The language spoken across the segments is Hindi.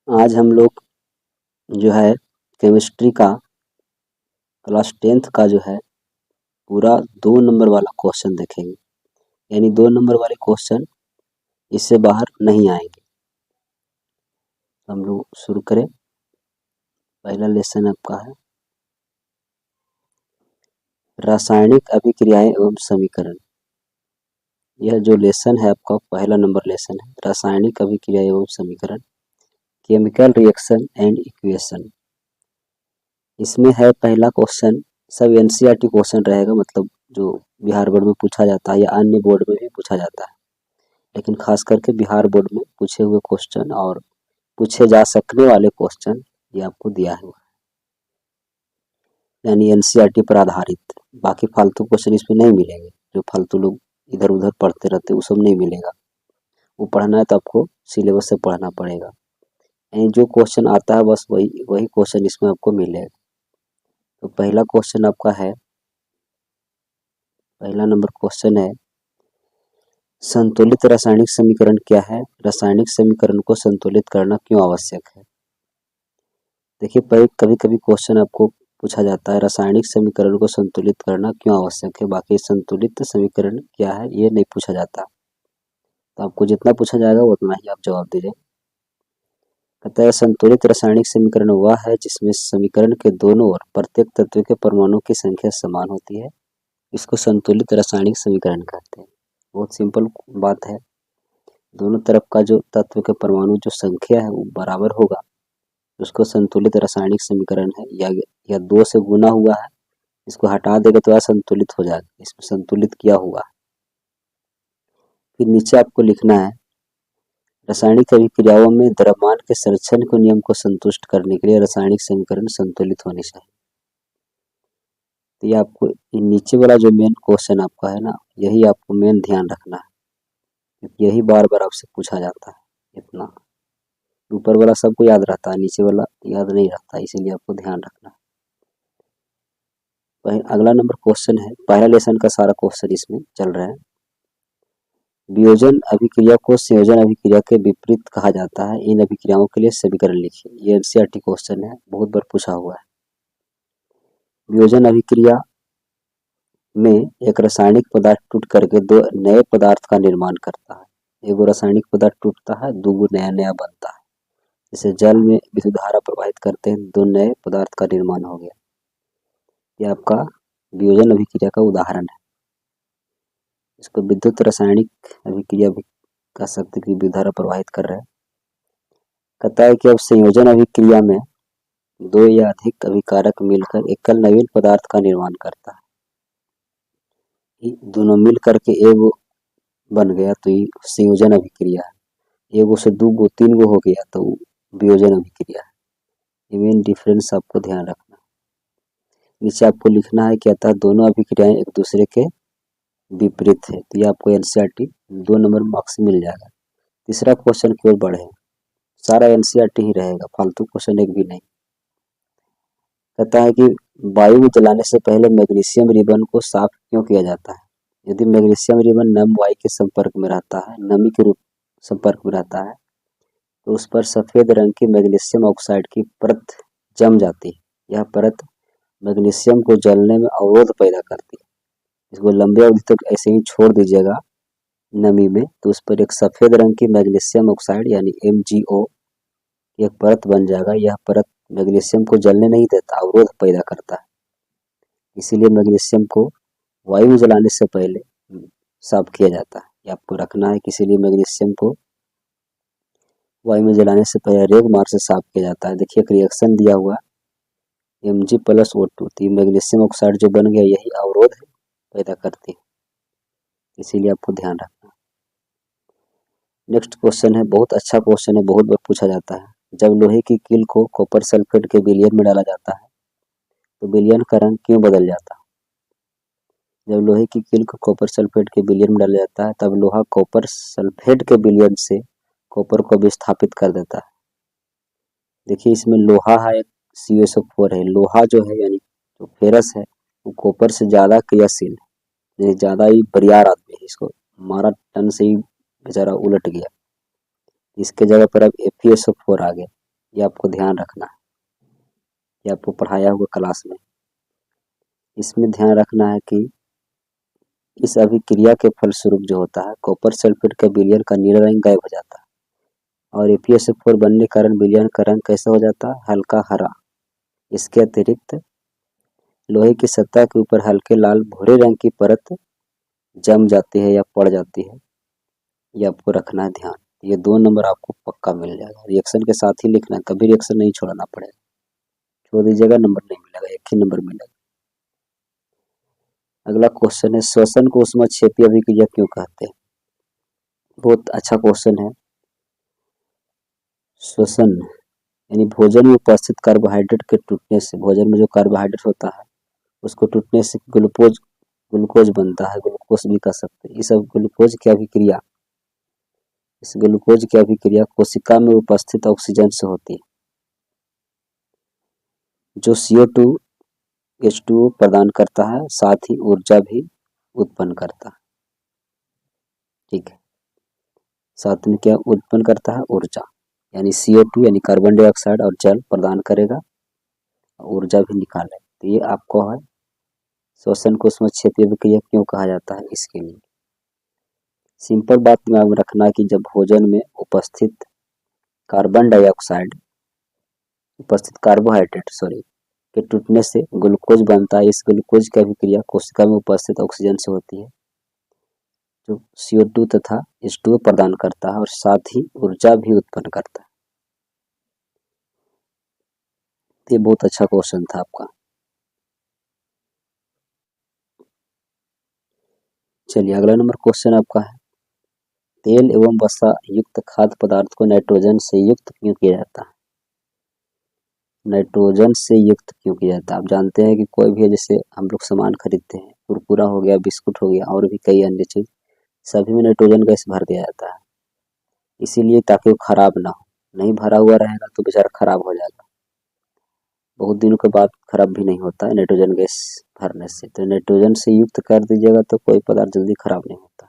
आज हम लोग जो है केमिस्ट्री का क्लास 10th का जो है पूरा 2 नंबर वाला क्वेश्चन देखेंगे। यानी 2 नंबर वाले क्वेश्चन इससे बाहर नहीं आएंगे। हम लोग शुरू करें। पहला लेसन आपका है रासायनिक अभिक्रियाएं एवं समीकरण। यह जो लेसन है आपका पहला नंबर लेसन है रासायनिक अभिक्रिया एवं समीकरण, केमिकल रिएक्शन एंड इक्वेशन। इसमें है पहला क्वेश्चन, सब एनसीईआरटी क्वेश्चन रहेगा, मतलब जो बिहार बोर्ड में पूछा जाता है या अन्य बोर्ड में भी पूछा जाता है, लेकिन खास करके बिहार बोर्ड में पूछे हुए क्वेश्चन और पूछे जा सकने वाले क्वेश्चन ये आपको दिया है, यानी एनसीईआरटी पर आधारित। बाकी फालतू क्वेश्चन इसमें नहीं मिलेंगे, जो फालतू लोग इधर उधर पढ़ते रहते वो सब नहीं मिलेगा। वो पढ़ना है तो आपको सिलेबस से पढ़ना पड़ेगा, यानी जो क्वेश्चन आता है बस वही क्वेश्चन इसमें आपको मिलेगा। तो पहला क्वेश्चन आपका है, पहला नंबर क्वेश्चन है संतुलित रासायनिक समीकरण क्या है? रासायनिक समीकरण को संतुलित करना क्यों आवश्यक है? देखिए कभी कभी क्वेश्चन आपको पूछा जाता है रासायनिक समीकरण को संतुलित करना क्यों आवश्यक है, बाकी संतुलित समीकरण क्या है ये नहीं पूछा जाता। तो आपको जितना पूछा जाएगा उतना ही आप जवाब दीजिए। कहता है संतुलित रासायनिक समीकरण वह है जिसमें समीकरण के दोनों ओर प्रत्येक तत्व के परमाणु की संख्या समान होती है, इसको संतुलित रासायनिक समीकरण कहते हैं। बहुत सिंपल बात है, दोनों तरफ का जो तत्व के परमाणु जो संख्या है वो बराबर होगा, उसको संतुलित रासायनिक समीकरण है। या 2 से गुना हुआ है, इसको हटा देगा तो असंतुलित हो जाएगा, इसमें संतुलित किया हुआ है। फिर नीचे आपको लिखना है रासायनिक अभिक्रियाओं में द्रव्यमान के संरक्षण के नियम को संतुष्ट करने के लिए रासायनिक समीकरण संतुलित होने चाहिए। तो ये आपको नीचे वाला जो मेन क्वेश्चन आपका है ना, यही आपको मेन ध्यान रखना है, क्योंकि यही बार बार आपसे पूछा जाता है। इतना ऊपर वाला सबको याद रहता है, नीचे वाला याद नहीं रहता, इसीलिए आपको ध्यान रखना है। अगला नंबर क्वेश्चन है, पहला लेसन का सारा क्वेश्चन इसमें चल रहा है। वियोजन अभिक्रिया को संयोजन अभिक्रिया के विपरीत कहा जाता है, इन अभिक्रियाओं के लिए समीकरण लिखिए। ये एनसीईआरटी क्वेश्चन है, बहुत बार पूछा हुआ है। वियोजन अभिक्रिया में एक रासायनिक पदार्थ टूट करके 2 नए पदार्थ का निर्माण करता है। एक रासायनिक पदार्थ टूटता है, 2 नया बनता है। जैसे जल में विद्युत धारा प्रवाहित करते हैं, 2 नए पदार्थ का निर्माण हो गया। ये आपका वियोजन अभिक्रिया का उदाहरण है। इसको विद्युत रासायनिक अभिक्रिया भी कह सकते कि विद्युत धारा प्रवाहित कर रहे हैं। कहता है कि अब संयोजन अभिक्रिया में 2 या अधिक अभिकारक मिलकर एकल नवीन पदार्थ का निर्माण करता है। दोनों मिल करके एक बन गया तो ये संयोजन अभिक्रिया है। 1 से 2 3 हो गया तो वियोजन अभिक्रिया है। ये मेन डिफरेंस आपको ध्यान रखना। नीचे आपको लिखना है कि अतः दोनों अभिक्रियाएं एक दूसरे के विपरीत है। तो ये आपको एनसीईआरटी 2 नंबर मार्क्स मिल जाएगा। तीसरा क्वेश्चन की ओर बढ़े, सारा एनसीईआरटी ही रहेगा, फालतू क्वेश्चन एक भी नहीं। कहता है कि वायु में जलाने से पहले मैग्नीशियम रिबन को साफ क्यों किया जाता है? यदि मैग्नीशियम रिबन नम वायु के संपर्क में रहता है, नमी के रूप संपर्क में रहता है, तो उस पर सफेद रंग की मैग्नीशियम ऑक्साइड की परत जम जाती है। यह परत मैग्नीशियम को जलने में अवरोध पैदा करती है। इसको लंबे अवधि तक ऐसे ही छोड़ दीजिएगा नमी में, तो उस पर एक सफेद रंग की मैग्नीशियम ऑक्साइड यानी MgO की एक परत बन जाएगा। यह परत मैग्नीशियम को जलने नहीं देता, अवरोध पैदा करता है। इसीलिए मैग्नीशियम को वायु में जलाने से पहले साफ किया जाता है। ये आपको रखना है कि इसीलिए मैग्नीशियम को वायु में जलाने से पहले रेग मार्ग से साफ किया जाता है। देखिए एक रिएक्शन दिया हुआ Mg+O2, तो मैग्नीशियम ऑक्साइड जो बन गया यही अवरोध पैदा करती है, इसीलिए आपको ध्यान रखना। नेक्स्ट क्वेश्चन है, बहुत अच्छा क्वेश्चन है, बहुत बार पूछा जाता है। जब लोहे की कील को कॉपर सल्फेट के विलयन में डाला जाता है तो विलयन का रंग क्यों बदल जाता है? जब लोहे की कील को कॉपर सल्फेट के विलयन में डाला जाता है तब लोहा कॉपर सल्फेट के विलयन से कॉपर को विस्थापित कर देता है। देखिए इसमें लोहा है, CuSO4 है। लोहा जो है यानी जो फेरस है वो कॉपर से ज़्यादा क्रियाशील है, ज़्यादा ही बरियार आदमी है, इसको मारा टन से ही बेचारा उलट गया। इसके जगह पर अब FeSO4 आ गया। ये आपको ध्यान रखना है, ये आपको पढ़ाया हुआ क्लास में। इसमें ध्यान रखना है कि इस अभिक्रिया के फलस्वरूप जो होता है कॉपर सल्फेट का विलयन का नीला रंग गायब हो जाता है और ApSO4 बनने के कारण विलयन का रंग कैसा हो जाता है, हल्का हरा। इसके अतिरिक्त लोहे की सतह के ऊपर हल्के लाल भूरे रंग की परत जम जाती है या पड़ जाती है, ये आपको रखना है ध्यान। ये 2 नंबर आपको पक्का मिल जाएगा। रिएक्शन के साथ ही लिखना है, कभी रिएक्शन नहीं छोड़ना पड़ेगा, छोड़ दीजिएगा नंबर नहीं मिलेगा, एक ही नंबर मिलेगा। अगला क्वेश्चन है श्वसन को ऊष्माक्षेपी अभिक्रिया क्यों कहते हैं। बहुत अच्छा क्वेश्चन है। श्वसन यानी भोजन में उपस्थित कार्बोहाइड्रेट के टूटने से, भोजन में जो कार्बोहाइड्रेट होता है उसको टूटने से ग्लूकोज बनता है, ग्लूकोज भी कह सकते हैं। इस ग्लूकोज की अभिक्रिया कोशिका में उपस्थित ऑक्सीजन से होती है जो CO2 H2O प्रदान करता है, साथ ही ऊर्जा भी उत्पन्न करता है। ठीक है, साथ में क्या उत्पन्न करता है, ऊर्जा, यानी CO2 यानी कार्बन डाइऑक्साइड और जल प्रदान करेगा, ऊर्जा भी निकाले। तो ये आपको है श्वसन को ऊष्माक्षेपी अभिक्रिया क्यों कहा जाता है। इसके लिए सिंपल बात में आप रखना कि जब भोजन में उपस्थित कार्बोहाइड्रेट के टूटने से ग्लूकोज बनता है। इस ग्लूकोज की अभिक्रिया कोशिका में उपस्थित ऑक्सीजन से होती है जो CO2 तथा H2O प्रदान करता है और साथ ही ऊर्जा भी उत्पन्न करता है। ये बहुत अच्छा क्वेश्चन था आपका। चलिए अगला नंबर क्वेश्चन आपका है तेल एवं वसा युक्त खाद्य पदार्थ को नाइट्रोजन से युक्त क्यों किया जाता है। नाइट्रोजन से युक्त क्यों किया जाता है। आप जानते हैं कि कोई भी जैसे हम लोग सामान खरीदते हैं, कुरकुरा हो गया, बिस्कुट हो गया और भी कई अन्य चीज, सभी में नाइट्रोजन गैस भर दिया जाता है, इसीलिए ताकि वो खराब ना हो। नहीं भरा हुआ रहेगा तो बेचारा खराब हो जाएगा, बहुत दिनों के बाद खराब भी नहीं होता है नाइट्रोजन गैस भरने से। तो नाइट्रोजन से युक्त कर दीजिएगा तो कोई पदार्थ जल्दी खराब नहीं होता।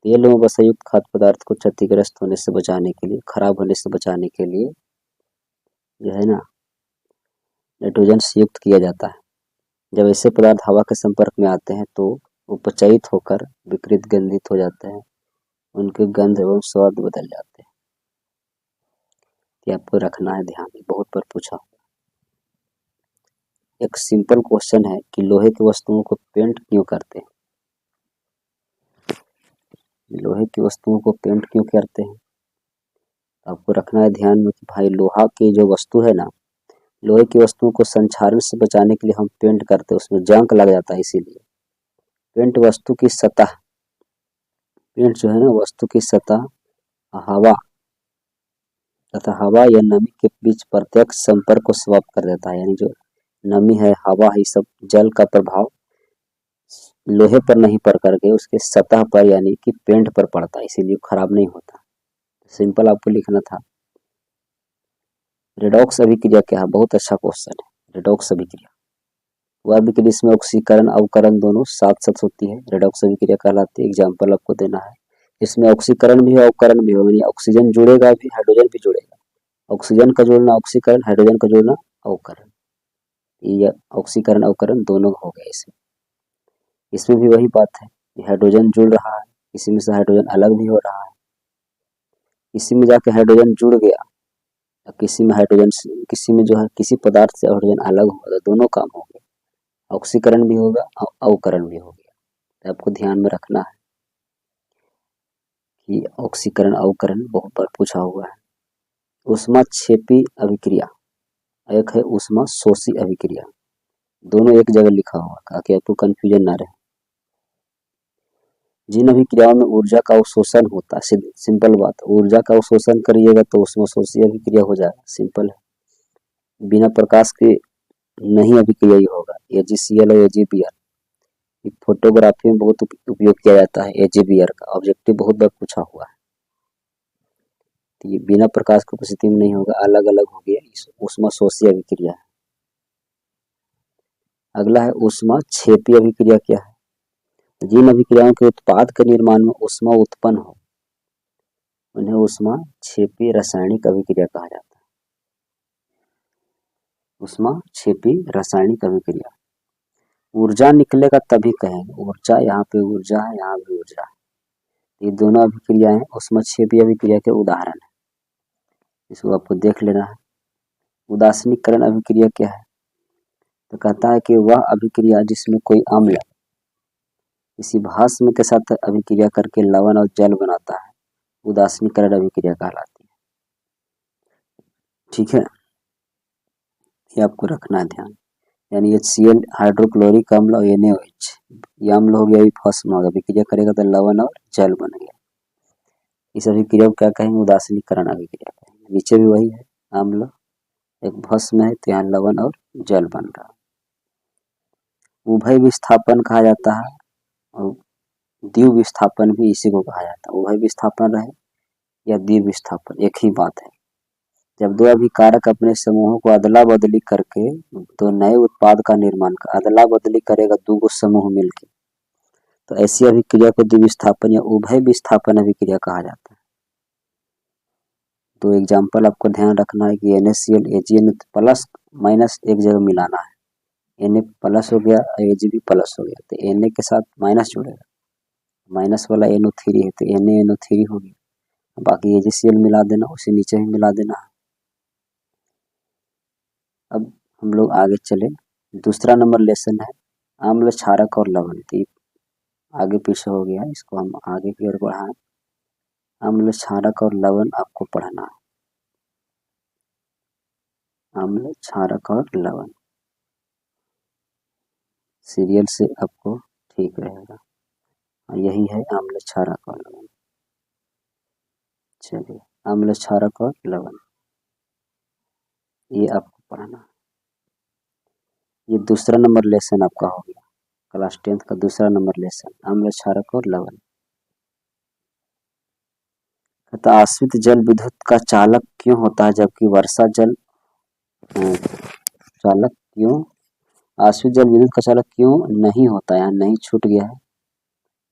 तेल एवं वसा युक्त खाद्य पदार्थ को क्षतिग्रस्त होने से बचाने के लिए, खराब होने से बचाने के लिए जो है ना नाइट्रोजन से युक्त किया जाता है। जब ऐसे पदार्थ हवा के संपर्क में आते हैं तो उपचयित होकर विकृत गंधित हो जाते हैं, उनके गंध एवं स्वाद बदल जाते हैं। ये आपको रखना है ध्यान, बहुत बार पूछा। एक सिंपल क्वेश्चन है कि लोहे की वस्तुओं को पेंट क्यों करते हैं। लोहे की वस्तुओं को पेंट क्यों करते हैं, आपको रखना है ध्यान में कि भाई लोहा की जो वस्तु है ना, लोहे की वस्तुओं को संक्षारण से बचाने के लिए हम पेंट करते हैं, उसमें जंग लग जाता है, इसीलिए पेंट वस्तु की सतह, पेंट जो है ना वस्तु की सतह हवा तथा हवा या नमी के बीच प्रत्यक्ष संपर्क को समाप्त कर देता है। यानी जो नमी है, हवा है, सब जल का प्रभाव लोहे पर नहीं पड़ करके उसके सतह पर यानी कि पेंट पर पड़ता है, इसीलिए खराब नहीं होता। सिंपल आपको लिखना था। रेडॉक्स अभिक्रिया क्या है, बहुत अच्छा क्वेश्चन है। रेडॉक्स अभिक्रिया वह अभिक्रिया इसमें ऑक्सीकरण अवकरण दोनों साथ साथ होती है, रेडॉक्स अभिक्रिया कहलाती है। एग्जाम्पल आपको देना है, इसमें ऑक्सीकरण भी हो अवकरण भी हो, यानी ऑक्सीजन जुड़ेगा भी, हाइड्रोजन भी जुड़ेगा। ऑक्सीजन का जोड़ना ऑक्सीकरण, हाइड्रोजन का जोड़ना अवकरण, ये ऑक्सीकरण अवकरण दोनों हो गए। इसमें भी वही बात है, हाइड्रोजन जुड़ रहा है, इसी में से हाइड्रोजन अलग भी हो रहा है, इसी में जाके हाइड्रोजन जुड़ गया, किसी में हाइड्रोजन, किसी में जो है किसी पदार्थ से हाइड्रोजन अलग होगा, तो दोनों काम हो गए, ऑक्सीकरण भी होगा अवकरण भी हो गया। तो आपको ध्यान में रखना है कि ऑक्सीकरण अवकरण बहुत बार पूछा हुआ है। ऊष्माक्षेपी अभिक्रिया, एक है ऊष्मा शोषी अभिक्रिया, दोनों एक जगह लिखा हुआ ताकि आपको कंफ्यूजन ना रहे। जिन अभिक्रियाओं में ऊर्जा का अवशोषण होता है, सिंपल बात, ऊर्जा का अवशोषण करिएगा तो उसमें शोषी अभिक्रिया हो जाएगा, सिंपल है। बिना प्रकाश के नहीं अभिक्रिया ही होगा। AgCl और AgBr फोटोग्राफी में बहुत उपयोग किया जाता है, AgBr का ऑब्जेक्टिव बहुत बार पूछा हुआ है। तो ये बिना प्रकाश की उपस्थिति में नहीं होगा, अलग अलग हो गया, ऊष्मा शोषी अभिक्रिया है। अगला है ऊष्मा क्षेपी अभिक्रिया क्या है, जिन अभिक्रियाओं के उत्पाद के निर्माण में ऊष्मा उत्पन्न हो उन्हें ऊष्मा क्षेपी रासायनिक अभिक्रिया कहा जाता है। ऊष्माक्षेपी रासायनिक अभिक्रिया। ऊर्जा निकलेगा तभी कहेंगे, ऊर्जा यहाँ पे ऊर्जा है, यहाँ भी ऊर्जा है। ये दोनों अभिक्रियाएं ऊष्माक्षेपी अभिक्रिया के उदाहरण है, इसको आपको देख लेना है। उदासीनीकरण अभिक्रिया क्या है? तो कहता है कि वह अभिक्रिया जिसमें कोई अम्ल किसी भास्म के साथ अभिक्रिया करके लवण और जल बनाता है, उदासीनीकरण अभिक्रिया कहलाती है। ठीक है, ये आपको रखना है ध्यान। यानी HCl हाइड्रोक्लोरिक अम्ल और NaOH, ये अम्ल हो गया, भस्म हो गया, अभिक्रिया करेगा तो लवण और जल बन गया। इस अभिक्रिया को क्या कहेंगे? उदासीनीकरण अभिक्रिया कहेंगे। नीचे भी वही है, अम्ल एक भस्म है तो यहाँ लवण और जल बन रहा है। उभय विस्थापन कहा जाता है और द्विव विस्थापन भी इसी को कहा जाता है। उभय विस्थापन रहे या द्विव विस्थापन, एक ही बात है। जब दो अभिकारक अपने समूहों को अदला बदली करके दो नए उत्पाद का निर्माण कर, अदला बदली करेगा दो समूह मिलकर, तो ऐसी अभिक्रिया को द्विव विस्थापन या उभय विस्थापन अभिक्रिया कहा जाता है। तो एग्जाम्पल आपको ध्यान रखना है कि NaCl AgN प्लस माइनस एक जगह मिलाना है, Na प्लस हो गया, Ag भी प्लस हो गया, तो Na के साथ माइनस जुड़ेगा, माइनस वाला NO3 है तो NaNO3 हो गया, बाकी AgCl मिला देना, उसे नीचे ही मिला देना। अब हम लोग आगे चले, दूसरा नंबर लेसन है अम्ल क्षारक और लवण। आगे पीछे हो गया, इसको हम आगे की ओर बढ़ाएं। अम्ल क्षारक और लवण आपको पढ़ना है, अम्ल क्षारक और लवण सीरियल से आपको ठीक रहेगा। यही है अम्ल क्षारक और लवण। चलिए, अम्ल क्षारक और लवण ये आपको पढ़ना। ये दूसरा नंबर लेसन आपका हो गया, क्लास 10th का दूसरा नंबर लेसन, अम्ल क्षारक और लवण। कहता आश्रित जल विद्युत का चालक क्यों होता है जबकि वर्षा जल चालक क्यों, आश्रित जल विद्युत का चालक क्यों नहीं होता है? यहाँ नहीं छूट गया है,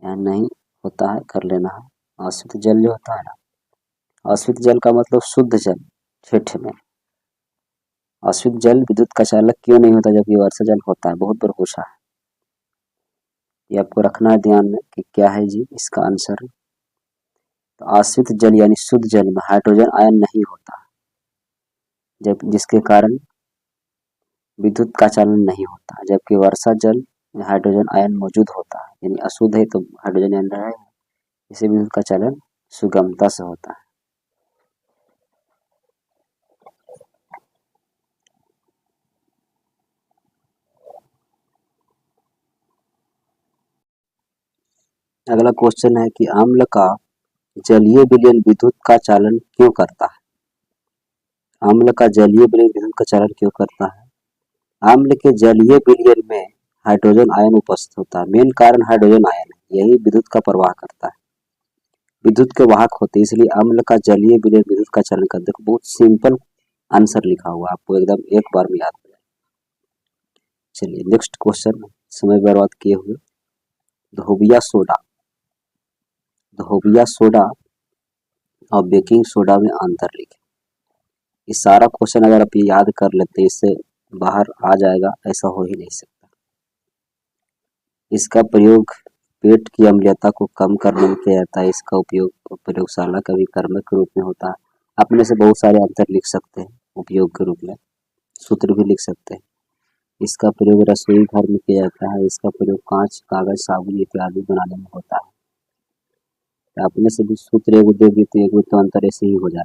यहाँ नहीं होता है, कर लेना है। आश्रित जल जो होता है ना, आश्रित जल का मतलब शुद्ध जल, ठेठ में। आश्रित जल विद्युत का चालक क्यों नहीं होता जबकि वर्षा जल होता है? बहुत बार पूछा है, ये आपको रखना है ध्यान में कि क्या है जी इसका आंसर। तो आश्रित जल यानी शुद्ध जल में हाइड्रोजन आयन नहीं होता, जब जिसके कारण विद्युत का चालन नहीं होता, जबकि वर्षा जल में हाइड्रोजन आयन मौजूद होता है, यानी अशुद्ध है तो हाइड्रोजन आयन रहेगा, इसे विद्युत का चालन सुगमता से होता है। अगला क्वेश्चन है कि अम्ल का जलीय विलयन विद्युत का चालन क्यों करता है? अम्ल का जलीय विलयन विद्युत का चालन क्यों करता है? अम्ल के जलीय विलयन में हाइड्रोजन आयन उपस्थित होता है, मेन कारण हाइड्रोजन आयन है, यही विद्युत का प्रवाह करता है, विद्युत के वाहक होते हैं, इसलिए अम्ल का जलीय विलयन विद्युत का चालन करता है। देखो बहुत सिंपल आंसर लिखा हुआ, आपको एकदम एक बार में याद हो जाए। चलिए नेक्स्ट क्वेश्चन, समय बर्बाद किए हुए, धोबिया सोडा, धोबिया सोडा और बेकिंग सोडा में अंतर लिखें। ये सारा क्वेश्चन अगर आप याद कर लेते हैं, इससे बाहर आ जाएगा, ऐसा हो ही नहीं सकता। इसका प्रयोग पेट की अम्लीयता को कम करने में किया जाता है, इसका उपयोग प्रयोगशाला का भी कर्मक के रूप में होता है। अपने से बहुत सारे अंतर लिख सकते हैं उपयोग के रूप में, सूत्र भी लिख सकते हैं। इसका प्रयोग रसोई घर में किया जाता है, इसका प्रयोग कांच, कागज, साबुन इत्यादि बनाने में होता है। अपने से भी सूत्र एगो दे देते, एगो तो अंतर ऐसे ही हो जाए।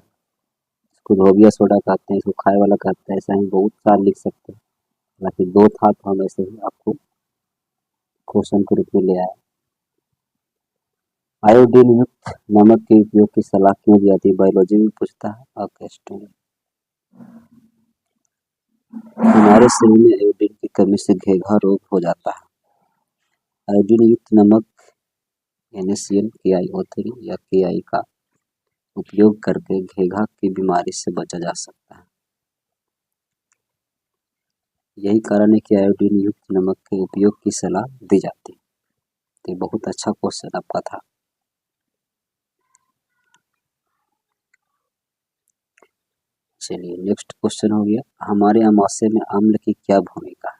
इसको धोबिया सोडा कहते हैं, इसको खाए वाला कहते हैं, ऐसा ही बहुत सारे लिख सकते हैं। बाकी दो था तो हम ऐसे ही आपको क्वेश्चन के रूप में ले आए। आयोडीन युक्त नमक के उपयोग की सलाह क्यों दी जाती है? बायोलॉजी में पूछता है और केमिस्ट्री में। हमारे शरीर में आयोडीन की कमी से घेघा रोग हो जाता है। आयोडीन युक्त नमक NaCl KiO3 या Ki का उपयोग करके घेघा की बीमारी से बचा जा सकता है। यही कारण है कि आयोडीन युक्त नमक के उपयोग की सलाह दी जाती है। तो बहुत अच्छा क्वेश्चन आपका था। चलिए नेक्स्ट क्वेश्चन हो गया, हमारे अमाशय में अम्ल की क्या भूमिका है।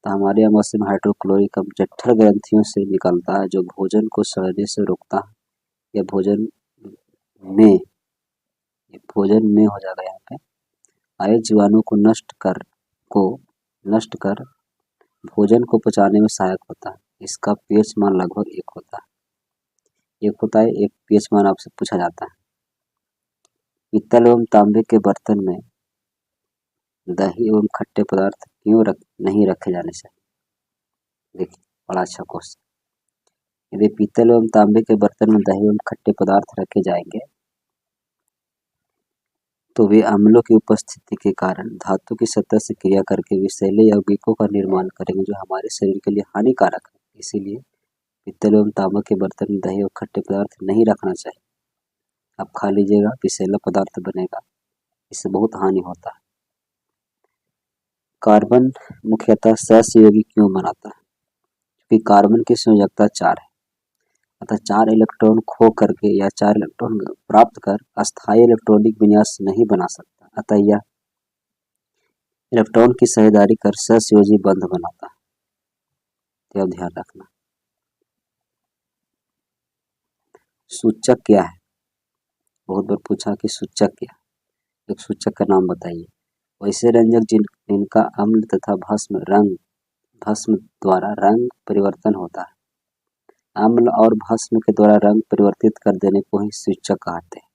तो हमारे अमाशय में हाइड्रोक्लोरिक अम्ल जठर ग्रंथियों से निकलता है, जो भोजन को सड़ने से रोकता है या में भोजन में हो जाएगा यहाँ पे, आए जीवाणु को नष्ट कर भोजन को पचाने में सहायक होता है। इसका पीएच मान लगभग 1 होता है। एक पीएच मान आपसे पूछा जाता है। पीतल एवं तांबे के बर्तन में दही एवं खट्टे पदार्थ क्यों नहीं रखे जाने चाहिए। देखिए बड़ा अच्छा क्वेश्चन। यदि पीतल एवं तांबे के बर्तन में दही एवं खट्टे पदार्थ रखे जाएंगे तो वे अम्लों की उपस्थिति के कारण धातु की सतह से क्रिया करके विषैले यौगिकों का निर्माण करेंगे, जो हमारे शरीर के लिए हानिकारक है। इसीलिए पीतल एवं तांबे के बर्तन में दही और खट्टे पदार्थ नहीं रखना चाहिए। आप खा लीजिएगा, विषैला पदार्थ बनेगा, इससे बहुत हानि होता है। कार्बन मुख्यतः सहसंयोगी क्यों बनाता है, क्योंकि कार्बन की संयोजकता 4 है, अतः 4 इलेक्ट्रॉन खो करके या 4 इलेक्ट्रॉन प्राप्त कर अस्थायी इलेक्ट्रॉनिक विन्यास नहीं बना सकता, अतः यह इलेक्ट्रॉन की साझेदारी कर सहसंयोजी बंध बनाता है। तो ध्यान रखना। सूचक क्या है, बहुत बार पूछा कि सूचक क्या, एक सूचक का नाम बताइए। वैसे रंजक जिनका अम्ल तथा भस्म द्वारा रंग परिवर्तन होता है। अम्ल और भस्म के द्वारा रंग परिवर्तित कर देने को ही सूचक कहते हैं।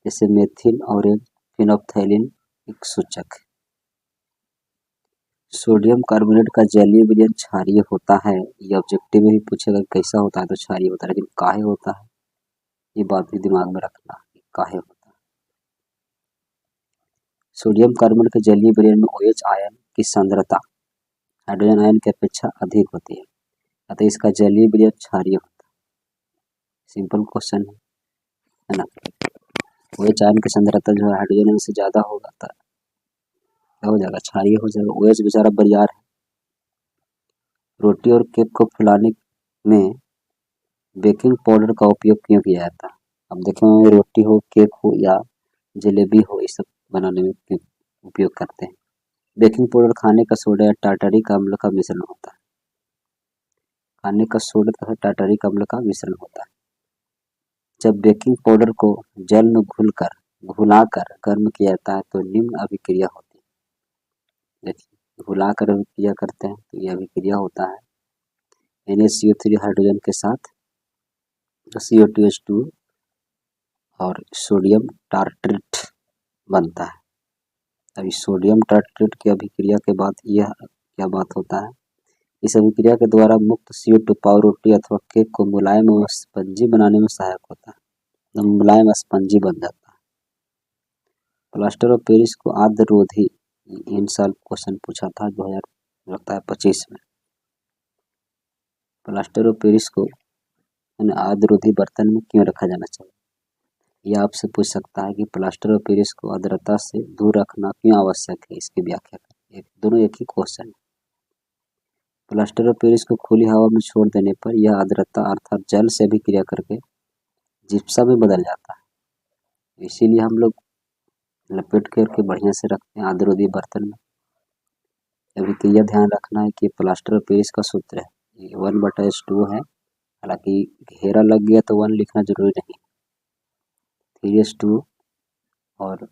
जैसे मेथिल और फिनोप्थेलिन एक सूचक है। सोडियम कार्बोनेट का जलीय विलयन क्षारीय होता है। ये ऑब्जेक्टिव में भी पूछेगा कैसा होता है, तो क्षारीय होता है, लेकिन काहे होता है ये बात भी दिमाग में रखना, काहे होता है। सोडियम कार्बोनेट के जलीय विलयन में OH आयन की सांद्रता हाइड्रोजन आयन की अपेक्षा अधिक होती है, अतः इसका जलीय विलयन क्षारीय होता है। सिंपल क्वेश्चन है ना। OH आयन की सांद्रता जो है हाइड्रोजन आयन से ज्यादा होगा तो क्या हो जाएगा, क्षारीय हो जाएगा। OH बेचारा बरियार है। रोटी और केक को फुलाने में बेकिंग पाउडर का उपयोग क्यों किया जाता है। अब देखें, रोटी हो, केक हो या जलेबी हो, ये सब बनाने में क्यों उपयोग करते हैं। बेकिंग पाउडर खाने का सोडा या टार्टारिक अम्ल का मिश्रण होता है। खाने का सोडा तथा टार्टारिक अम्ल का मिश्रण होता है। जब बेकिंग पाउडर को जल में घुलाकर गर्म किया जाता है तो निम्न अभिक्रिया होती है। देखिए घुलाकर अभिक्रिया करते हैं तो यह अभिक्रिया होता है NaCO3 हाइड्रोजन के साथ CO2H2 और सोडियम टार्ट्रेट बनता है। अभी सोडियम टार्ट्रेट की अभिक्रिया के बाद यह क्या बात होता है, इस अभिक्रिया के द्वारा मुक्त CO2 पाव रोटी अथवा केक को मुलायम और स्पंजी बनाने में सहायक होता है, तो मुलायम स्पंजी बन जाता है। प्लास्टर ऑफ पेरिस को आर्द्ररोधी, इन साल क्वेश्चन पूछा था 2025 में। प्लास्टर ऑफ पेरिस को आर्द्ररोधी बर्तन में क्यों रखा जाना चाहिए। यह आपसे पूछ सकता है कि प्लास्टर ऑफ पेरिस को आर्द्रता से दूर रखना क्यों आवश्यक है, इसकी व्याख्या करें। दोनों एक ही क्वेश्चन है। प्लास्टर ऑफ पेरिस को खुली हवा में छोड़ देने पर यह आर्द्रता अर्थात जल से भी क्रिया करके जिप्सम में बदल जाता है। इसीलिए हम लोग लपेट करके बढ़िया से रखते हैं आर्द्ररोधी बर्तन में। अभी तो यह ध्यान रखना है कि प्लास्टर ऑफ पेरिस का सूत्र है 1/2 है, हालांकि घेरा लग गया तो 1 लिखना जरूरी नहीं। 3:2 और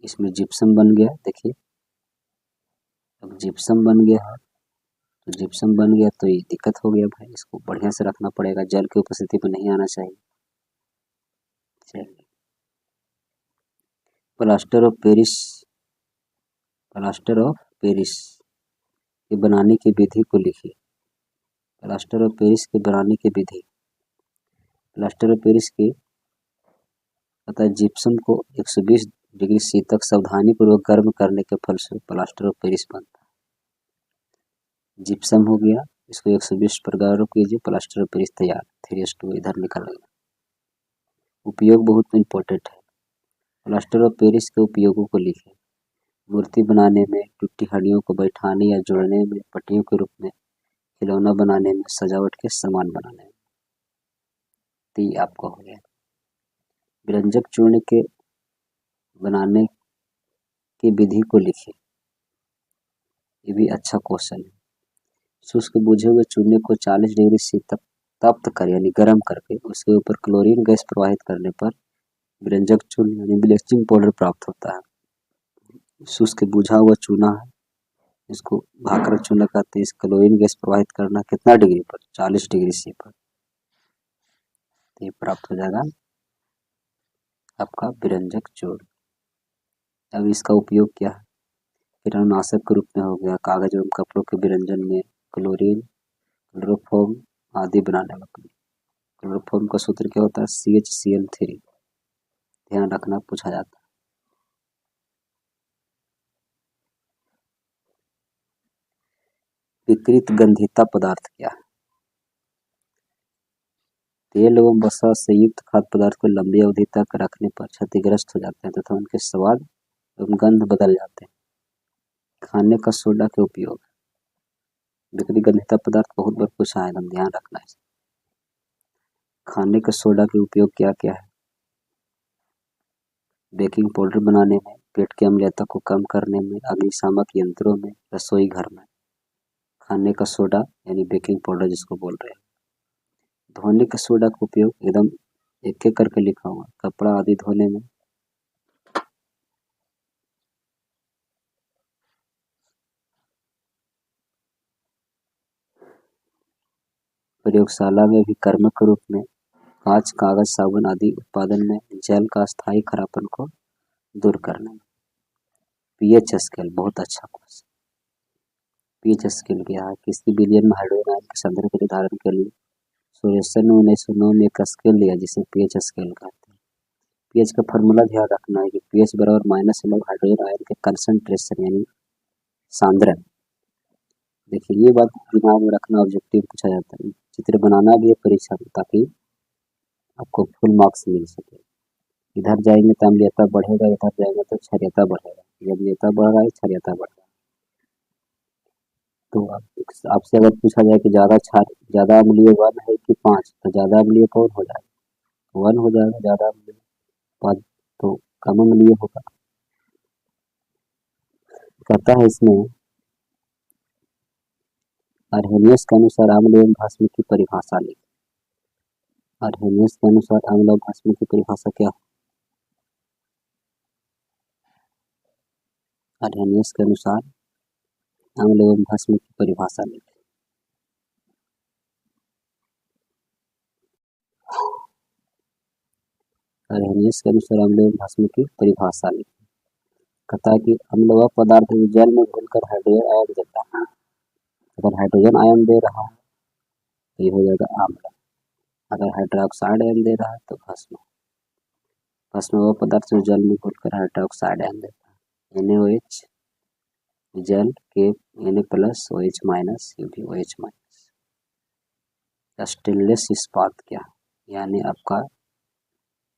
इसमें जिप्सम बन गया। देखिए अब जिप्सम बन गया है, तो जिप्सम बन गया तो ये दिक्कत हो गया भाई, इसको बढ़िया से रखना पड़ेगा, जल की उपस्थिति में नहीं आना चाहिए। चलिए प्लास्टर ऑफ पेरिस के बनाने की विधि को लिखिए। प्लास्टर ऑफ पेरिस के बनाने की विधि, प्लास्टर ऑफ पेरिस के अतः जिप्सम को 120 डिग्री सी तक सावधानी पूर्वक गर्म करने के फलस्वरूप प्लास्टर ऑफ पेरिस बनता है। जिप्सम हो गया, इसको 120 पर गर्म कीजिए, प्लास्टर ऑफ पेरिस तैयार। 3:2 इधर निकल गया। उपयोग बहुत इंपॉर्टेंट है। प्लास्टर ऑफ पेरिस के उपयोगों को लिखें। मूर्ति बनाने में, टूटी हड्डियों को बैठाने या जोड़ने में, पट्टियों के रूप में, खिलौना बनाने में, सजावट के सामान बनाने में। तो ये आपको हो गया। व्यंजक चूर्ण के बनाने की विधि को लिखिए। ये भी अच्छा क्वेश्चन है। शुष्क बुझे हुए चूने को 40 डिग्री सी तक तप्त कर यानी गर्म करके उसके ऊपर क्लोरीन गैस प्रवाहित करने पर व्यंजक चूर्ण यानी ब्लीचिंग पाउडर प्राप्त होता है। शुष्क बुझा हुआ चूना है, इसको भाकर चूना कहते हैं। इस क्लोरीन गैस प्रवाहित करना कितना डिग्री पर? 40 डिग्री सी पर। तो ये प्राप्त हो जाएगा आपका व्यंजक चूर्ण। अब इसका उपयोग क्या है? कीटाणुनाशक के रूप में हो गया, कागज एवं कपड़ों के विरंजन में, क्लोरीन, क्लोरोफॉर्म आदि बनाने में। क्लोरोफॉर्म का सूत्र क्या होता है? CHCl3। ध्यान रखना, पूछा जाता है। विकृत गंधिता पदार्थ क्या है? तेल एवं वसा से युक्त खाद्य पदार्थ को लंबी अवधि तक रखने पर क्षतिग्रस्त हो जाते हैं तथा उनके स्वाद एवं गंध बदल जाते हैं। खाने का सोडा के उपयोग। विकृत गंधिता पदार्थ बहुत बार पूछा है, एकदम ध्यान रखना है। खाने के सोडा के उपयोग क्या क्या है? बेकिंग पाउडर बनाने में, पेट की अम्लता को कम करने में, अग्निशामक यंत्रों में, रसोई घर में। खाने का सोडा यानी बेकिंग पाउडर जिसको बोल रहे हैं। धोने का सोडा का उपयोग एकदम एक एक करके लिखा हुआ, कपड़ा आदि धोने में। प्रयोगशाला में भी कर्मक के रूप में, कांच, कागज, साबुन आदि उत्पादन में, जल का स्थायी खरापन को दूर करने में। पीएच स्केल बहुत अच्छा क्वेश्चन। पीएच स्केल क्या है? किसी विलयन में हाइड्रोजन आयन के सांद्रता के निर्धारण के लिए सुरेशन ने 1909 में एक स्केल लिया जिसे पीएच स्केल कहते हैं। पीएच का फॉर्मूला ध्यान रखना है कि पीएच बराबर माइनस लॉग हाइड्रोजन आयन के कंसंट्रेशन यानी सांद्रण। देखिए ये बात दिमाग में रखना, ऑब्जेक्टिव पूछा जाता है। चित्र बनाना भी है परीक्षा में ताकि आपको फुल मार्क्स मिल सके। इधर जाएंगे तो अम्लीयता बढ़ेगा, इधर जाएंगे तो क्षारीयता बढ़ेगा। जब अम्लीयता बढ़ रहा है, क्षारीयता बढ़ रहा है। तो आपसे अगर पूछा जाए कि ज्यादा अम्लीय 1 है कि 5, तो ज्यादा अम्लीय कौन हो जाएगा? 1 हो जाएगा। ज्यादा अम्लीय 5 तो कम अम्लीय होगा। कहता है इसमें अर्हेनियस के अनुसार अम्ल एवं भस्म की परिभाषा लिखी। अर्हेनियस के अनुसार अम्ल और भस्म की परिभाषा क्या है? अर्हेनियस के अनुसार अम्ल एवं भस्म की परिभाषा लिखी। अर्हेनियस के अनुसार अम्ल एवं भस्म की परिभाषा लिखी। कहता है कि अम्ल वह पदार्थ है जो जल में घुलकर हाइड्रोजन आयन देता है। अगर हाइड्रोजन आयन दे रहा है तो ये हो जाएगा अम्ल। अगर हाइड्रोक्साइड आयन दे रहा है तो भस्म। भस्म वह पदार्थ जो जल में घुलकर हाइड्रोक्साइड आयन देता है। NaOH जल के Na plus OH minus OH minus. Stainless इस्पात क्या है? यानी आपका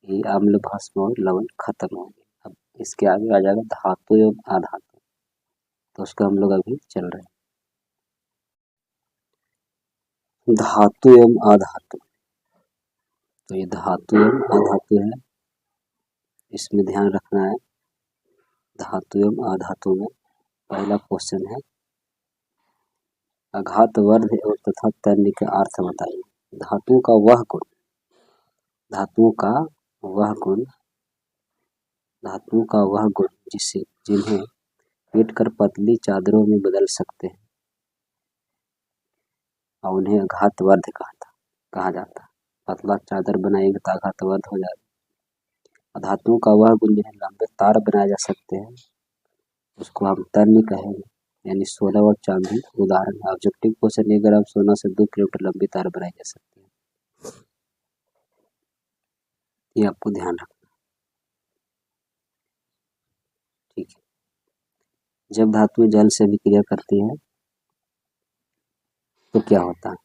ये अम्ल भस्म और लवण खत्म हो गया। अब इसके आगे आ जाएगा धातु एवं अधातु, तो उसका हम लोग अभी चल रहे हैं। धातु एवं अधातु, तो ये धातु एवं अधातु है, इसमें ध्यान रखना है। धातु एवं अधातु में पहला क्वेश्चन है अघात वर्ध एवं तथा तन्य के अर्थ बताइए। धातुओं का वह गुण, धातुओं का वह गुण, धातुओं का वह गुण जिन्हें पीट कर पतली चादरों में बदल सकते हैं और उन्हें अघातवर्ध कहा जाता है। पतला चादर बनाएंगे तो अघातवर्ध हो जाएगा। धातुओं का वह गुण जिन्हें लंबे तार बनाए जा सकते हैं उसको हम तन्य कहेंगे, यानी सोना और चांदी उदाहरण। ऑब्जेक्टिव क्वेश्चन, 1 ग्राम सोना से 2 किलोमीटर लंबी तार बनाई जा सकती है। ये आपको ध्यान रखना, ठीक है। जब धातुएं जल से अभिक्रिया करती है तो क्या होता है?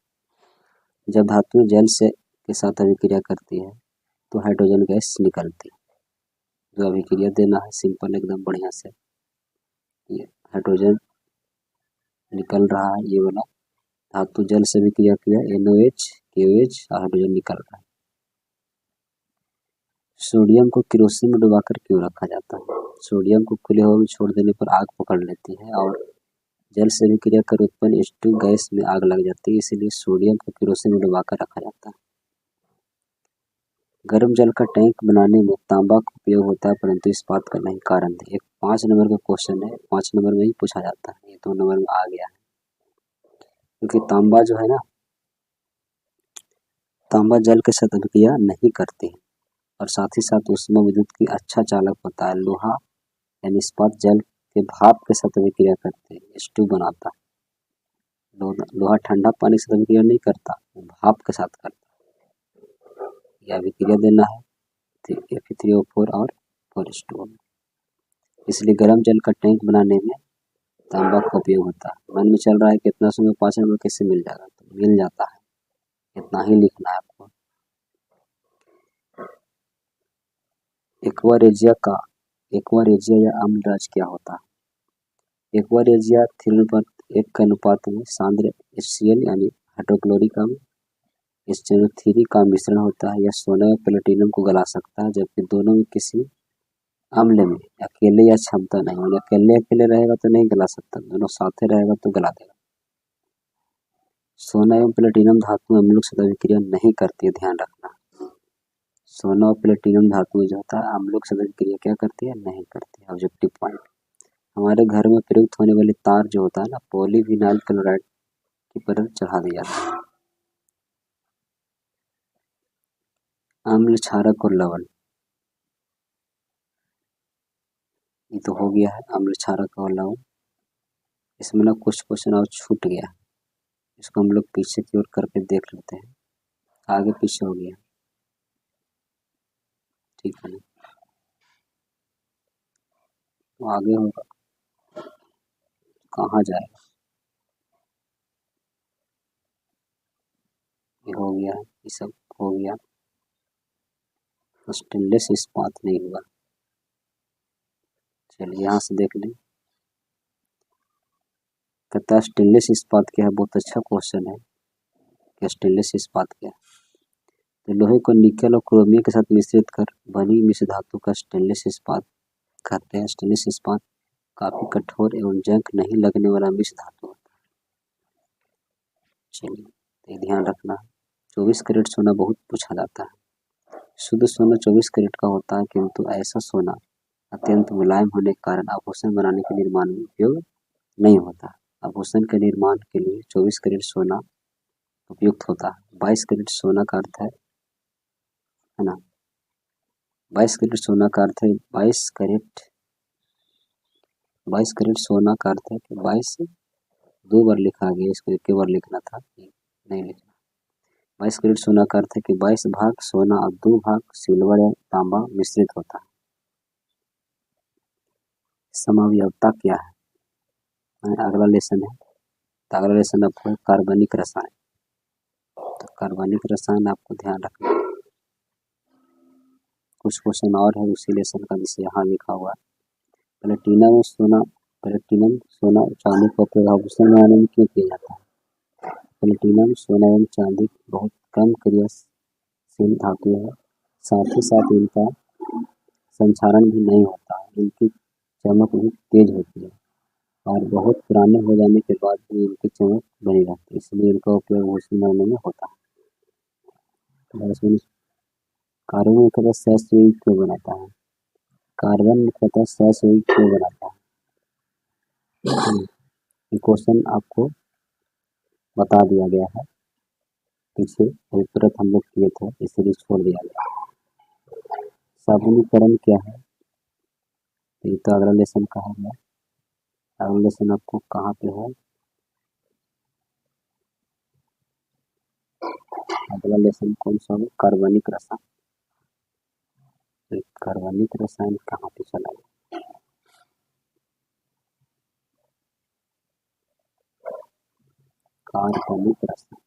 जब धातुएं जल से के साथ अभिक्रिया करती है तो हाइड्रोजन गैस निकलती है। जो अभिक्रिया देना है सिंपल एकदम बढ़िया से, ये हाइड्रोजन निकल रहा है, ये वाला धातु जल से अभिक्रिया किया NaOH KOH हाइड्रोजन निकल रहा है। सोडियम को केरोसिन में डुबाकर क्यों रखा जाता है? सोडियम को खुले हवा में छोड़ देने पर आग पकड़ लेती है और जल से अभिक्रिया कर उत्पन्न H2 गैस में आग लग जाती है, इसलिए सोडियम को केरोसिन में डुबाकर रखा जाता है। गर्म जल का टैंक बनाने में तांबा का उपयोग होता है, परंतु इस्पात का नहीं। कारण है। एक 5 नंबर का क्वेश्चन है, 5 नंबर में ही पूछा जाता है, ये 2 नंबर में आ गया है। क्योंकि तांबा जो है ना, तांबा जल के साथ अभिक्रिया नहीं करती है और साथ ही साथ ऊष्मा विद्युत की अच्छा चालक होता है। लोहा यानी इस्पात जल के भाप के साथ अभिक्रिया करते हैं, H2 बनाता है। लोहा ठंडा पानी से अभिक्रिया नहीं करता, वो भाप के साथ करता है। यह अभिक्रिया देना है Fe3O4 और 4H2O। इसलिए गर्म जल का टैंक बनाने में तांबा का उपयोग होता है। मन में चल रहा है कितना समय 5 नंबर कैसे मिल जाएगा, तो मिल जाता है, इतना ही लिखना है आपको। एक्वारेजिया या अम्लराज क्या होता है? एक्वारेजिया 3:1 के अनुपात में सांद्र HCl यानी हाइड्रोक्लोरिक अम्ल HNO3 का मिश्रण होता है। यह सोना व प्लेटिनम को गला सकता है, जबकि दोनों में किसी अम्ल में अकेले या क्षमता नहीं, यानी अकेले रहेगा तो नहीं गला सकता, दोनों साथे रहेगा तो गला देगा। सोना एवं प्लेटिनम धातु अम्लों के साथ अभिक्रिया नहीं करती है, ध्यान रखना। सोना और प्लेटिनम धातु जो होता है अम्लों के साथ अभिक्रिया क्या करती है, नहीं करती है। Objective point. हमारे घर में प्रयुक्त होने वाली तार जो होता है ना, पॉलीविनाइल क्लोराइड की परत चढ़ा दी जाती है। अम्ल, क्षारक और लवण, ये तो हो गया है अम्ल, क्षारक और लवण। इसमें ना कुछ क्वेश्चन और छूट गया, इसको हम लोग पीछे की ओर करके देख लेते हैं। आगे पीछे हो गया, ठीक है ना, तो आगे होगा, कहाँ जाएगा, ये हो गया, ये सब हो गया, तो स्टेनलेस इस्पात नहीं हुआ। चलिए यहाँ से देख लें, कहता है स्टेनलेस इस्पात क्या है। बहुत अच्छा क्वेश्चन है कि स्टेनलेस इस्पात क्या है। तो लोहे को निकल और क्रोमियम के साथ मिश्रित कर बनी मिश्र धातु का स्टेनलेस इस्पात कहते हैं। स्टेनलेस इस्पात काफी कठोर एवं जंग नहीं लगने वाला मिश्र धातु होता है। चलिए तो ध्यान रखना, 24 कैरेट सोना बहुत पूछा जाता है। शुद्ध सोना 24 कैरेट का होता है, किंतु ऐसा सोना अत्यंत मुलायम होने के कारण आभूषण बनाने के निर्माण में उपयोग नहीं होता। आभूषण के निर्माण के लिए 24 कैरेट सोना उपयुक्त होता है। 22 कैरेट सोना का अर्थ है ना, 22 कैरेट सोना का अर्थ है 22 कैरेट सोना का अर्थ है कि 22 दो बार लिखा गया, इसको एक बार लिखना था, नहीं लिखना। 22 कैरेट सोना का अर्थ है कि 22 भाग सोना और 2 भाग सिल्वर या तांबा मिश्रित होता है। समअवयवता क्या है, अगला लेसन है, तो अगला लेसन आपको कार्बनिक रसायन। तो कार्बनिक रसायन आपको ध्यान रखना है। कुछ क्वेश्चन और है उसी लेसन का, जिसे यहाँ लिखा हुआ है। प्लेटिनम सोना चांदी का उपयोग आभूषण बनाने में क्यों किया जाता है? प्लेटिनम सोना एवं चांदी बहुत कम क्रियाशील धातु है, साथ ही साथ इनका संक्षारण भी नहीं होता है। इनकी चमक भी तेज होती है और बहुत पुराने हो जाने के बाद भी इनकी चमक बनी रहती है, इसलिए इनका उपयोग आभूषण बनाने में होता है। कार्बन मुख्यतः सहसुई क्यों बनाता है? कार्बन मुख्यतः सहसुई क्यों बनाता है? ये क्वेश्चन आपको बता दिया गया है, पीछे तुरंत हम लोग किए थे, इसलिए छोड़ दिया गया। साबुनीकरण क्या है? तो ये तो अगला लेसन का है। अगला लेसन आपको कहाँ पे है? अगला लेसन कौन सा है? कार्बनिक रसायन। कार्बनिक रसायन कहाँ पे चला गया? कार्बनिक रसायन,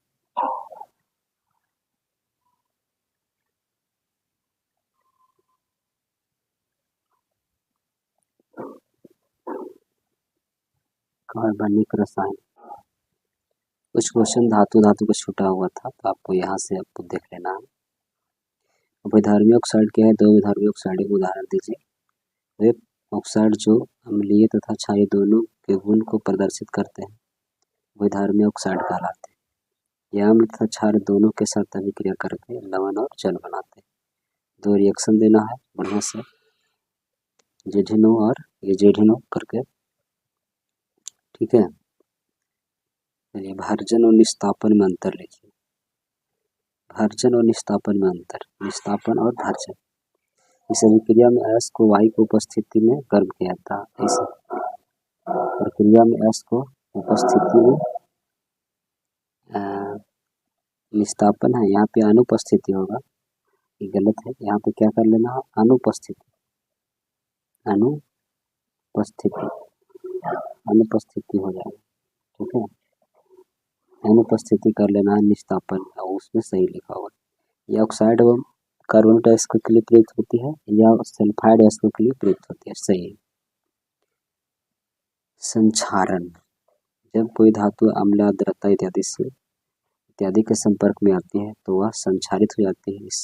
कार्बनिक रसायन। कुछ क्वेश्चन धातु का छूटा हुआ था, तो आपको यहाँ से आपको देख लेना है। अभिधर्मी ऑक्साइड क्या है? दो अभिधर्मी ऑक्साइड के उदाहरण दीजिए। वे ऑक्साइड जो अम्लीय तथा क्षारीय दोनों के गुण को प्रदर्शित करते हैं अभिधर्मी ऑक्साइड कहलाते हैं। यह अम्ल तथा क्षार दोनों के साथ अभिक्रिया करके लवण और जल बनाते हैं। दो रिएक्शन देना है बढ़िया से, जेडिनो और ये जेडिनो करके, ठीक है। चलिए भर्जन और निस्तापन में अंतर लिखिए। भर्जन और निस्तापन में अंतर, निस्तापन और भर्जन। इस अभिक्रिया में अयस्क को वायु की उपस्थिति में गर्म किया जाता है। इस प्रक्रिया में अयस्क को उपस्थिति में निस्तापन है, यहाँ पे अनुपस्थिति होगा, ये गलत है। यहाँ पे क्या कर लेना है? अनुपस्थिति, अनुपस्थिति, अनुपस्थिति हो जाएगा, ठीक है। अनुपस्थिति कर लेना है निस्तापन, और उसमें सही लिखा होगा। यह ऑक्साइड एवं कार्बोनेट अयस्क के लिए प्रयुक्त होती है या सल्फाइड अयस्क के लिए प्रयुक्त होती है, सही है। संक्षारण, जब कोई धातु अम्ल, आर्द्रता इत्यादि के संपर्क में आती है तो वह संक्षारित हो जाती है। इस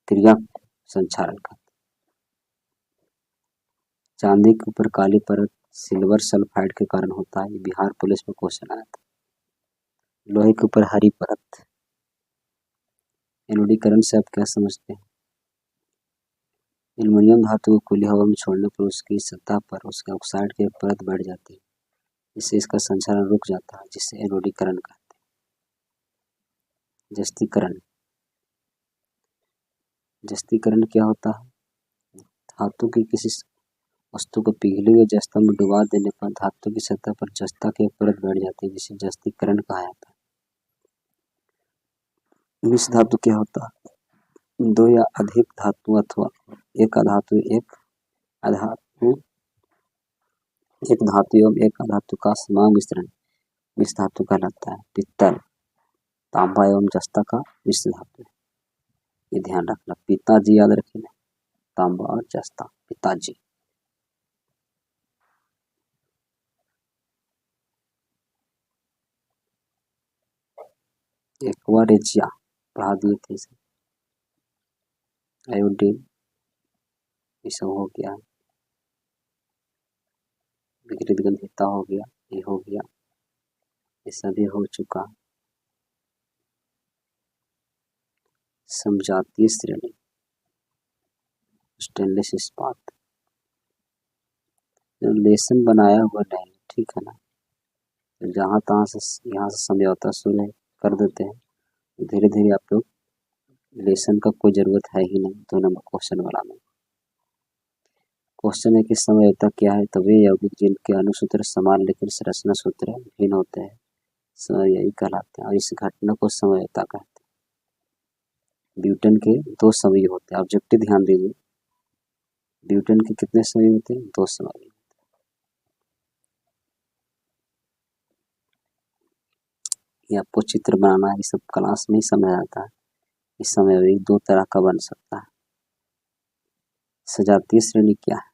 क्रिया को संक्षारण कहते हैं। चांदी के ऊपर काली परत सिल्वर सल्फाइड के कारण होता है, बिहार पुलिस में क्वेश्चन आया था। लोहे के ऊपर हरी परत, एनोडीकरण से आप क्या समझते हैं? एल्युमिनियम धातु को खुली हवा में छोड़ने पर उसकी सतह पर उसके ऑक्साइड की एक परत बैठ जाती है, इससे इसका संचारण रुक जाता है, जिससे एनोडीकरण कहते हैं। जस्तीकरण, जस्तीकरण क्या होता है? धातु की किसी वस्तु को पिघले हुए जस्ता में डुबा देने पर धातु की सतह पर जस्ता की एक परत बैठ जाती है, जिसे जस्तीकरण कहा जाता है। मिश्र धातु क्या होता है? दो या अधिक धातु अथवा एक अधातु एवं एक अधातु का समान मिश्रण मिश्र धातु कहलाता है। पित्तल, तांबा एवं जस्ता का मिश्र धातु है, ये ध्यान रखना। पिताजी याद रखिए, तांबा और जस्ता, पिताजी। एक्वारेजिया पढ़ा दिए थे इसे। आयोडीन, ये सब हो गया। विकृत गंधिता हो गया, ये हो गया, ये सभी हो चुका। समजातीय श्रेणी, स्टेनलेस इस्पात, लेसन बनाया हुआ नहीं, ठीक है ना। जहाँ तहाँ से यहाँ से समझौता शुरू कर देते हैं, धीरे धीरे आप लोग लेसन का कोई जरूरत है ही नहीं। 2 नंबर क्वेश्चन वाला में क्वेश्चन है कि समझौता क्या है? तो वे यौगिक जिनके अणुसूत्र समान लेकिन संरचना सूत्र भिन्न होते हैं, यही कहलाते हैं, और इस घटना को समझौता कहते हैं। ब्यूटेन के 2 समूह होते हैं, ऑब्जेक्टिव ध्यान दीजिए। ब्यूटेन के कितने समूह होते हैं? 2 समूह। ये आपको चित्र बनाना है, ये सब क्लास में ही समझ आता है। इस समय भी 2 तरह का बन सकता है। सजातीय श्रेणी क्या है?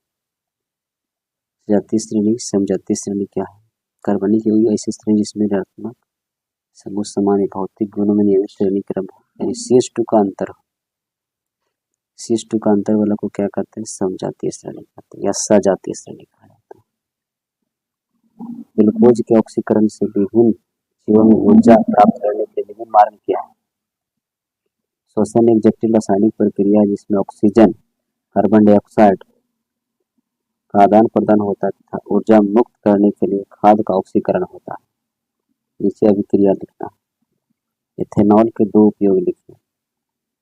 सजातीय श्रेणी, समजातीय श्रेणी क्या है? कार्बनिक यौगिक ऐसी श्रेणी जिसमें ऋणात्मक समूह समान भौतिक गुणों में नियमित श्रेणी क्रम हो, यानी CH2 का अंतर हो। CH2 का अंतर वाला को क्या कहते हैं? समजातीय श्रेणी कहते हैं या सजातीय श्रेणी कहा जाता है। ग्लूकोज के ऑक्सीकरण से विभिन्न जीवों में ऊर्जा प्राप्त करने के विभिन्न मार्ग क्या है? श्वसन एक जटिल रासायनिक प्रक्रिया है जिसमें ऑक्सीजन, कार्बन डाइऑक्साइड का आदान प्रदान होता है तथा ऊर्जा मुक्त करने के लिए खाद्य का ऑक्सीकरण होता है। नीचे अभिक्रिया लिखना है। इथेनॉल के 2 उपयोग लिखिए।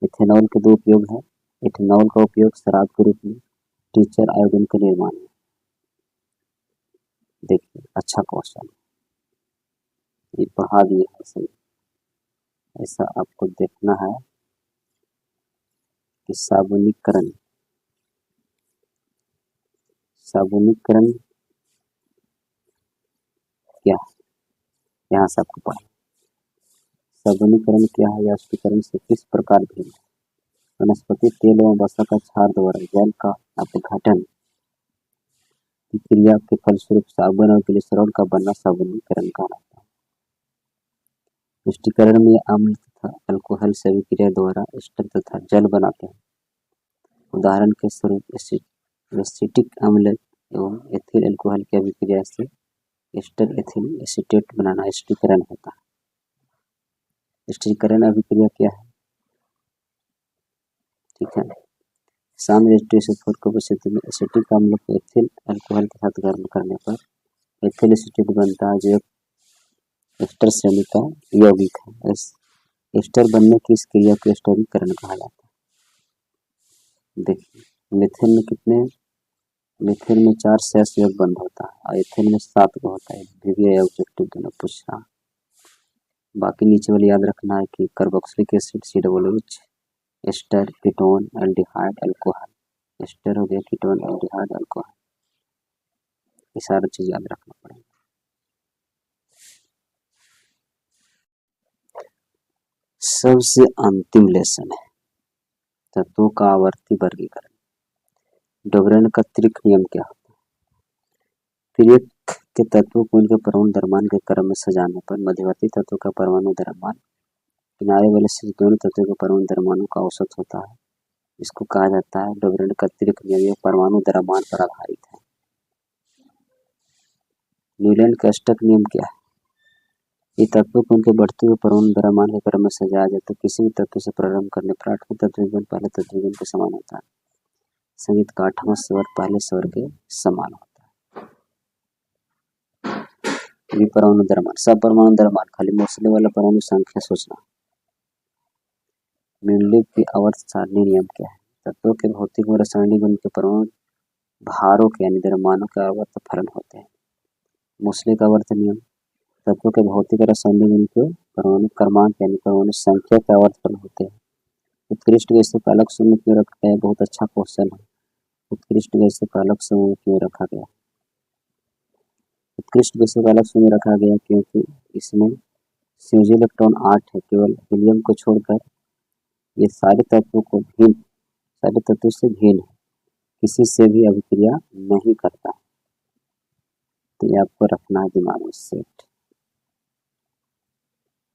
इथेनॉल के 2 उपयोग है। इथेनॉल का उपयोग शराब के रूप में, टीचर आयोडीन के निर्माण में। देखिए अच्छा क्वेश्चन, ये पढ़ा दिए है सही। ऐसा आपको देखना है कि साबुनीकरण, साबुनीकरण क्या है, यहाँ से आपको पढ़ा। साबुनीकरण क्या है या वाष्पीकरण से किस प्रकार भिन्न है? वनस्पति तेल एवं वसा का क्षार द्वारा जल का अपघटन की क्रिया के फलस्वरूप साबुन और ग्लिसरॉल का बनना साबुनीकरण कहलाता है। पुष्टिकरण में अम्ल तथा अल्कोहल से अभिक्रिया द्वारा एस्टर तथा जल बनाते हैं। उदाहरण के स्वरूप एसिटिक अम्ल एवं एथिल अल्कोहल की अभिक्रिया से एस्टर एथिल एसीटेट बनाना एस्टरीकरण होता है। एस्टरीकरण अभिक्रिया क्या है? ठीक है, साम्य H2SO4 की उपस्थिति में एसिटिक अम्ल को एथिल अल्कोहल के साथ गर्म करने पर एथिल एसीटेट बनता है, जो एक एस्टर श्रेणी का यौगिक है। एस्टर बनने की इस क्रिया को एस्टरीकरण कहा जाता है। देखिए, मिथेन में 4 से संयोग बंध होता है और एथेन में 7 का होता है। द्वितीय ऑब्जेक्टिव दोनों पूछ रहा। बाकी नीचे वाले याद रखना है कि carboxylic acid COOH, ester, ketone, aldehyde, alcohol. Ester हो गया, कीटोन, एल्डिहाइड, अल्कोहल, ये सारी चीज याद रखना पड़ेगा। सबसे अंतिम लेसन है तत्वों का आवर्ती वर्गीकरण। डोबरेन का त्रिक नियम क्या होता है? त्रिक के तत्वों को उनके परमाणु द्रव्यमान के क्रम में सजाने पर मध्यवर्ती तत्व का परमाणु द्रव्यमान किनारे वाले से दोनों तत्वों के परमाणु द्रव्यमानों का औसत होता है। इसको कहा जाता है डोबरेन का त्रिक नियम। यह परमाणु द्रव्यमान पर आधारित है। न्यूलैंड का अष्टक नियम क्या है? ये तत्वों को उनके बढ़ते हुए परमाणु द्रव्यमान के क्रम में सजाया जाता है। किसी भी तत्व से प्रारंभ करने पर आठवें तत्व पहले तत्व के समान होता है। संगीत का 8वां स्वर पहले स्वर के समान होता है। परमाणु द्रव्यमान, सब परमाणु द्रव्यमान, खाली मोस्टली वाला परमाणु संख्या सोचना। मेंडलीव की आवर्त सारणी नियम क्या है? तत्वों के भौतिक और रासायनिक गुण के परमाणु भारों के यानी द्रव्यमानों के आवर्त फलन होते हैं। मोस्टली का आवर्त नियम तत्वों के भौतिक और रासायनिक गुण के परमाणु क्रमांक यानी परमाणु संख्या के आवर्त फलन होते हैं। उत्कृष्ट गैसों का अलग समूह क्यों रखा है? बहुत अच्छा क्वेश्चन है। उत्कृष्ट गैसों का अलग समूह क्यों रखा गया? उत्कृष्ट गैसों का अलग समूह रखा गया क्योंकि इसमें संयोजी इलेक्ट्रॉन 8 है। केवल हीलियम को छोड़कर ये सारे तत्वों से भिन्न है, किसी से भी अभिक्रिया नहीं करता। तो ये आपको रखना है दिमाग में सेट।